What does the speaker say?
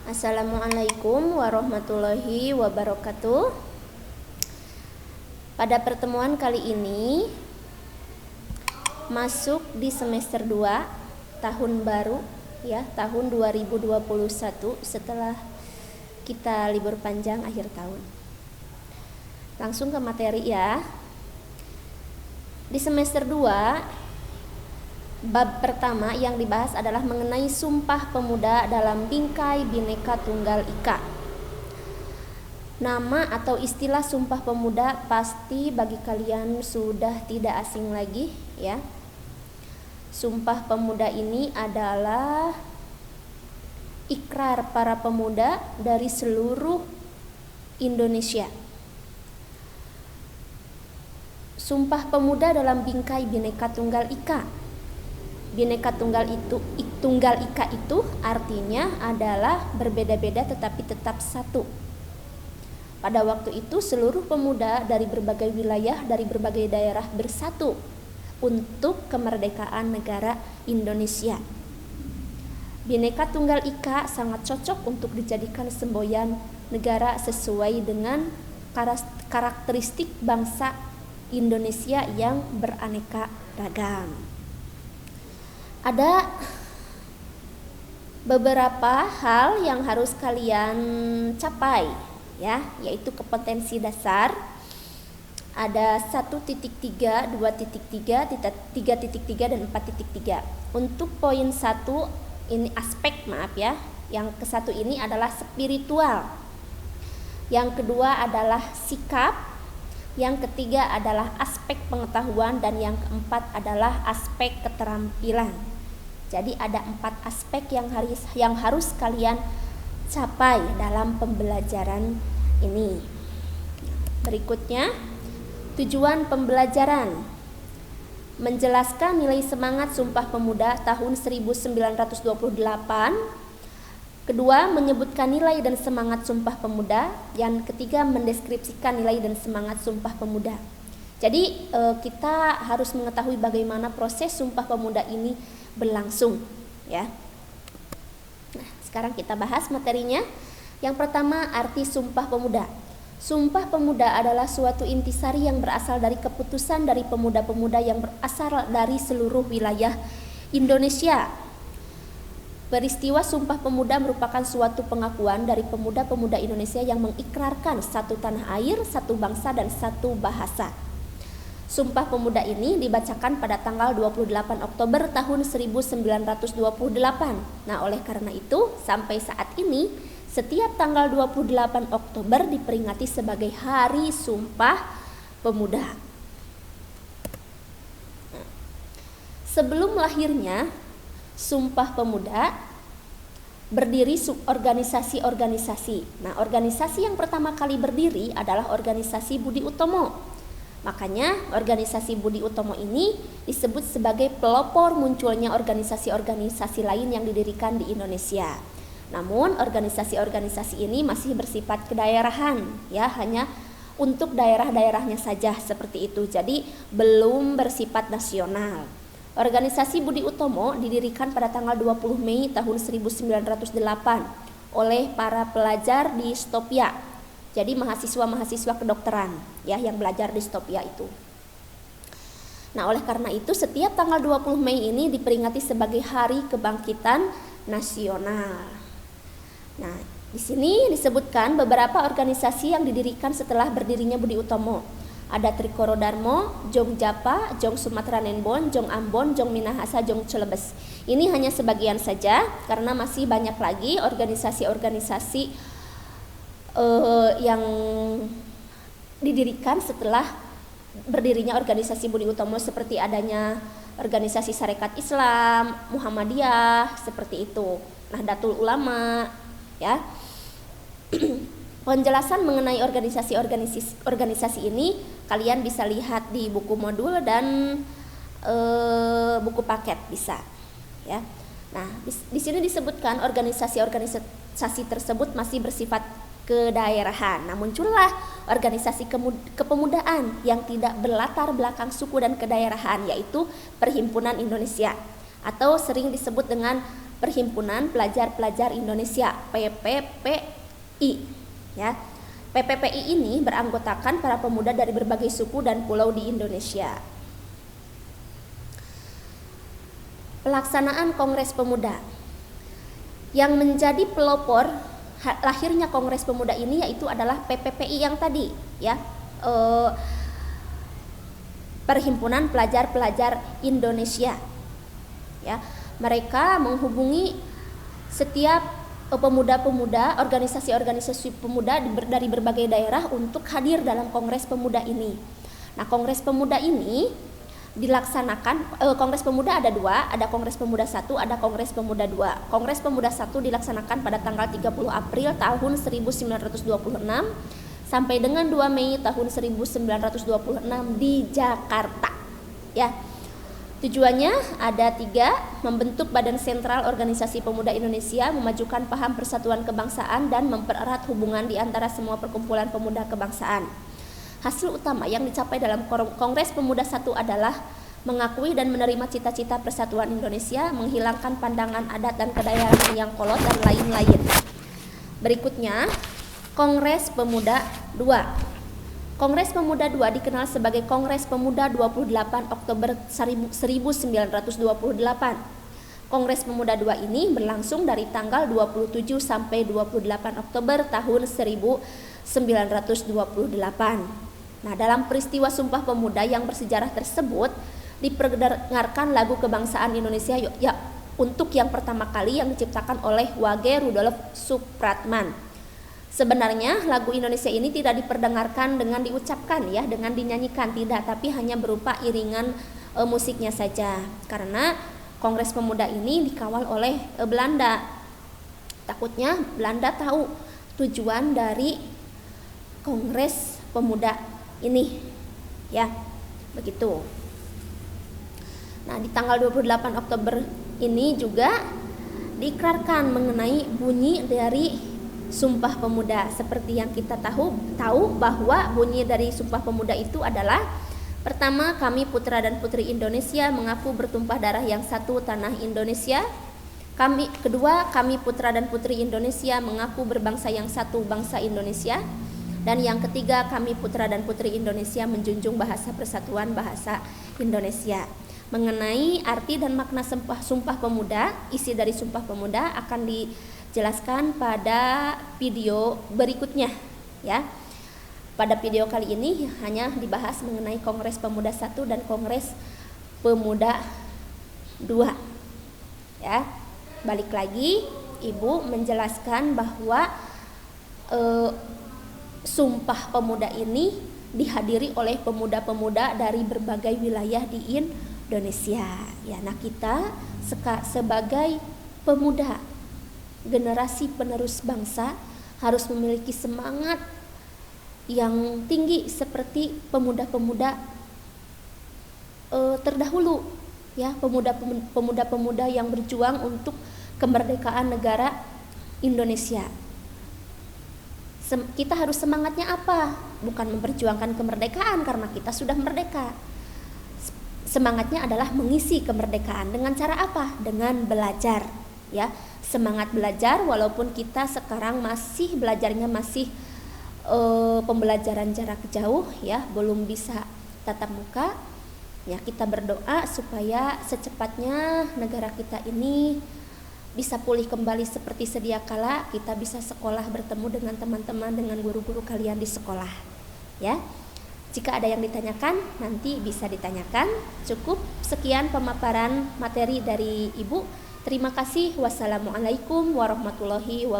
Assalamualaikum warahmatullahi wabarakatuh. Pada pertemuan kali ini masuk di semester 2 tahun baru ya, tahun 2021 setelah kita libur panjang akhir tahun. Langsung ke materi ya. Di semester 2 bab pertama yang dibahas adalah mengenai Sumpah Pemuda dalam Bingkai Bhinneka Tunggal Ika. Nama atau istilah Sumpah Pemuda pasti bagi kalian sudah tidak asing lagi ya. Sumpah Pemuda ini adalah ikrar para pemuda dari seluruh Indonesia. Sumpah Pemuda dalam Bingkai Bhinneka Tunggal Ika. Bhinneka Tunggal Ika itu artinya adalah berbeda-beda tetapi tetap satu. Pada waktu itu seluruh pemuda dari berbagai wilayah, dari berbagai daerah bersatu untuk kemerdekaan negara Indonesia. Bhinneka Tunggal Ika sangat cocok untuk dijadikan semboyan negara sesuai dengan karakteristik bangsa Indonesia yang beraneka ragam. Ada beberapa hal yang harus kalian capai ya, yaitu kompetensi dasar. Ada 1.3, 2.3, 3.3 dan 4.3. Untuk poin 1 ini yang ke-1 ini adalah spiritual. Yang kedua adalah sikap. Yang ketiga adalah aspek pengetahuan dan yang keempat adalah aspek keterampilan. Jadi ada 4 aspek yang harus kalian capai dalam pembelajaran ini. Berikutnya, tujuan pembelajaran. Menjelaskan nilai semangat Sumpah Pemuda tahun 1928. Kedua, menyebutkan nilai dan semangat Sumpah Pemuda. Yang ketiga, mendeskripsikan nilai dan semangat Sumpah Pemuda. Jadi kita harus mengetahui bagaimana proses Sumpah Pemuda ini berlangsung ya. Nah, sekarang kita bahas materinya. Yang pertama, arti Sumpah Pemuda. Sumpah Pemuda adalah suatu intisari yang berasal dari keputusan dari pemuda-pemuda yang berasal dari seluruh wilayah Indonesia. Peristiwa Sumpah Pemuda merupakan suatu pengakuan dari pemuda-pemuda Indonesia yang mengikrarkan satu tanah air, satu bangsa, dan satu bahasa. Sumpah Pemuda ini dibacakan pada tanggal 28 Oktober tahun 1928. Nah, oleh karena itu, sampai saat ini, setiap tanggal 28 Oktober diperingati sebagai Hari Sumpah Pemuda. Sebelum lahirnya Sumpah Pemuda berdiri organisasi-organisasi. Nah, organisasi yang pertama kali berdiri adalah organisasi Budi Utomo. Makanya organisasi Budi Utomo ini disebut sebagai pelopor munculnya organisasi-organisasi lain yang didirikan di Indonesia. Namun organisasi-organisasi ini masih bersifat kedaerahan ya, hanya untuk daerah-daerahnya saja seperti itu. Jadi belum bersifat nasional. Organisasi Budi Utomo didirikan pada tanggal 20 Mei tahun 1908 oleh para pelajar di Stopia. Jadi mahasiswa-mahasiswa kedokteran ya yang belajar di Stopia itu. Nah, oleh karena itu setiap tanggal 20 Mei ini diperingati sebagai Hari Kebangkitan Nasional. Nah, di sini disebutkan beberapa organisasi yang didirikan setelah berdirinya Budi Utomo. Ada Trikoro Darmo, Jong Japa, Jong Sumatra Nenbon, Jong Ambon, Jong Minahasa, Jong Celebes. Ini hanya sebagian saja karena masih banyak lagi organisasi-organisasi yang didirikan setelah berdirinya organisasi Budi Utomo, seperti adanya organisasi Sarekat Islam, Muhammadiyah, seperti itu. Nahdlatul Ulama, ya. Penjelasan mengenai organisasi ini kalian bisa lihat di buku modul dan buku paket bisa ya. Nah, di sini disebutkan organisasi tersebut masih bersifat kedaerahan. Nah, muncullah organisasi kepemudaan yang tidak berlatar belakang suku dan kedaerahan, yaitu Perhimpunan Indonesia atau sering disebut dengan Perhimpunan Pelajar-Pelajar Indonesia, PPPI, ya. PPPI ini beranggotakan para pemuda dari berbagai suku dan pulau di Indonesia. Pelaksanaan Kongres Pemuda. Yang menjadi pelopor lahirnya Kongres Pemuda ini yaitu adalah PPPI yang tadi, ya. Perhimpunan Pelajar-Pelajar Indonesia. Ya, mereka menghubungi setiap pemuda-pemuda, organisasi-organisasi pemuda dari berbagai daerah untuk hadir dalam Kongres Pemuda ini. Nah, Kongres Pemuda ini dilaksanakan, Kongres Pemuda ada dua, ada Kongres Pemuda 1, ada Kongres Pemuda 2. Kongres Pemuda 1 dilaksanakan pada tanggal 30 April tahun 1926 sampai dengan 2 Mei tahun 1926 di Jakarta. Ya. Tujuannya ada 3, membentuk Badan Sentral Organisasi Pemuda Indonesia, memajukan paham persatuan kebangsaan dan mempererat hubungan di antara semua perkumpulan pemuda kebangsaan. Hasil utama yang dicapai dalam Kongres Pemuda 1 adalah mengakui dan menerima cita-cita persatuan Indonesia, menghilangkan pandangan adat dan kedaerahan yang kolot dan lain-lain. Berikutnya, Kongres Pemuda 2. Kongres Pemuda 2 dikenal sebagai Kongres Pemuda 28 Oktober 1928. Kongres Pemuda 2 ini berlangsung dari tanggal 27 sampai 28 Oktober tahun 1928. Nah, dalam peristiwa Sumpah Pemuda yang bersejarah tersebut diperdengarkan lagu kebangsaan Indonesia ya untuk yang pertama kali yang diciptakan oleh Wage Rudolf Supratman. Sebenarnya lagu Indonesia ini tidak diperdengarkan dengan diucapkan, ya, dengan dinyanyikan, tidak, tapi hanya berupa iringan musiknya saja. Karena Kongres Pemuda ini dikawal oleh Belanda. Takutnya Belanda tahu tujuan dari Kongres Pemuda ini, ya, begitu. Nah, di tanggal 28 Oktober ini juga diikrarkan mengenai bunyi dari Sumpah Pemuda. Seperti yang kita tahu bahwa bunyi dari Sumpah Pemuda itu adalah: pertama, kami putra dan putri Indonesia mengaku bertumpah darah yang satu tanah Indonesia. Kedua, kami putra dan putri Indonesia mengaku berbangsa yang satu bangsa Indonesia. Dan yang ketiga, kami putra dan putri Indonesia menjunjung bahasa persatuan bahasa Indonesia. Mengenai arti dan makna Sumpah Pemuda, isi dari Sumpah Pemuda akan dijelaskan pada video berikutnya, ya. Pada video kali ini hanya dibahas mengenai Kongres Pemuda 1 dan Kongres Pemuda 2. Ya. Balik lagi, Ibu menjelaskan bahwa Sumpah Pemuda ini dihadiri oleh pemuda-pemuda dari berbagai wilayah di Indonesia. Ya, nah kita sebagai pemuda, generasi penerus bangsa, harus memiliki semangat yang tinggi seperti pemuda-pemuda terdahulu, ya, pemuda-pemuda yang berjuang untuk kemerdekaan negara Indonesia. Kita harus semangatnya apa? Bukan memperjuangkan kemerdekaan karena kita sudah merdeka. Semangatnya adalah mengisi kemerdekaan. Dengan cara apa? Dengan belajar, ya. Semangat belajar walaupun kita sekarang masih belajarnya masih pembelajaran jarak jauh, ya, belum bisa tatap muka. Ya, kita berdoa supaya secepatnya negara kita ini bisa pulih kembali seperti sedia kala, kita bisa sekolah, bertemu dengan teman-teman, dengan guru-guru kalian di sekolah, ya. Jika ada yang ditanyakan, nanti bisa ditanyakan. Cukup sekian pemaparan materi dari Ibu. Terima kasih. Wassalamualaikum warahmatullahi wabarakatuh.